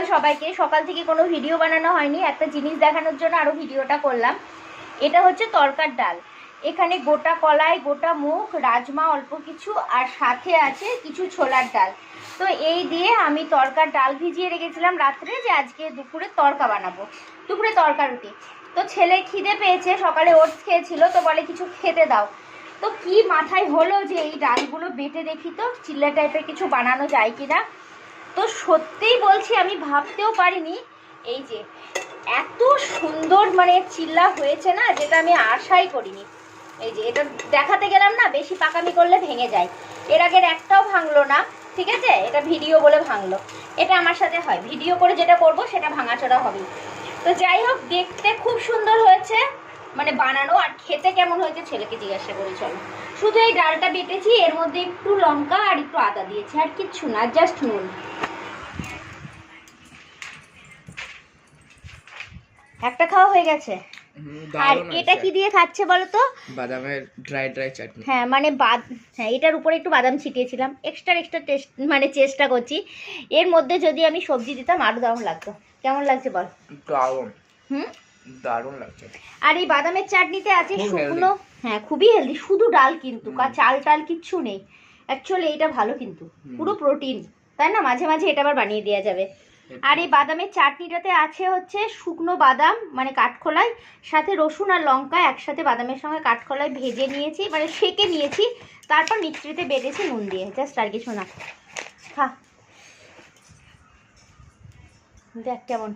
সকাল সবাইকে। সকাল থেকে কোনো ভিডিও বানানো হয়নি, একটা জিনিস দেখানোর জন্য আরও ভিডিওটা করলাম। এটা হচ্ছে তরকার ডাল। এখানে গোটা কলাই, গোটা মুগ, রাজমা অল্প কিছু, আর সাথে আছে কিছু ছোলার ডাল। তো এই দিয়ে আমি তরকার ডাল ভিজিয়ে রেখেছিলাম রাত্রে, যে আজকে দুপুরে তরকা বানাবো, দুপুরে তরকা রুটি। তো ছেলে খিদে পেয়েছে, সকালে ওটস খেয়েছিল, তো বলে কিছু খেতে দাও। তো কি মাথায় হলো যে এই ডালগুলো বেটে দেখি তো চিল্লা টাইপের কিছু বানানো যায় কি না। তো সত্যিই বলছি, আমি ভাবতেও পারিনি এই যে এত সুন্দর মানে চিল্লা হয়েছে না, যেটা আমি আশাই করিনি। এই যে এটা দেখাতে গেলাম না, বেশি পাকামি করলে ভেঙে যায়। এর আগের একটাও ভাঙলো না, ঠিক আছে? এটা ভিডিও বলে ভাঙলো। এটা আমার সাথে হয়, ভিডিও করে যেটা করব সেটা ভাঙাচোরা হবে। তো যাই হোক, দেখতে খুব সুন্দর হয়েছে, মানে বানানো। আর খেতে কেমন হয়েছে ছেলেকে জিজ্ঞাসা করি চলো। শুধু এই ডালটা বেটেছি, এর মধ্যে একটু লঙ্কা আর একটু আদা দিয়েছি, আর কিচ্ছু না, জাস্ট নুন। একটা খাওয়া হয়ে গেছে। আর এটা কি দিয়ে খাচ্ছে বলো তো? বাদামের ড্রাই চাটনি। হ্যাঁ মানে হ্যাঁ, এটার উপরে একটু বাদাম ছিটিয়েছিলাম, এক্সট্রা টেস্ট, মানে চেষ্টা করছি। এর মধ্যে যদি আমি সবজি দিতাম আরো দারুণ লাগতো। কেমন লাগছে বল? দারুণ। দারুণ লাগছে। আর এই বাদামের চাটনিতে আছে শুকনো, হ্যাঁ খুবই হেলদি, শুধু ডাল কিন্তু, চাল টাল কিচ্ছু নেই। অ্যাকচুয়ালি এটা ভালো কিন্তু, পুরো প্রোটিন, তাই না? মাঝে মাঝে এটা আবার বানিয়ে দেওয়া যাবে। আর এই বাদামের চাটনিটাতে আছে হচ্ছে শুকনো বাদাম, মানে কাঠখোলাই, সাথে রসুন আর লঙ্কা একসাথে বাদামের সঙ্গে কাঠখোলাই ভেজে নিয়েছি, মানে সেকে নিয়েছি, তারপর মিক্সিতে বেটেছি নুন দিয়ে, জাস্ট আর কিছু না। খা, দেখ কেমন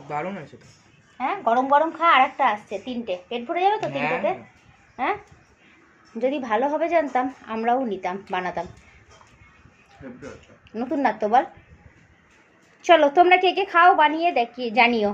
দারুণ আছে তো। হ্যাঁ গরম গরম খা, আর একটা আসছে, তিনটে, পেট ভরে যাবে তো তিনটেতে। হ্যাঁ যদি ভালো হবে জানতাম আমরাও নিতাম, বানাতাম। নতুন না তো বল। চলো তোমরা কে কে খাও, বানিয়ে দেখি জানিও।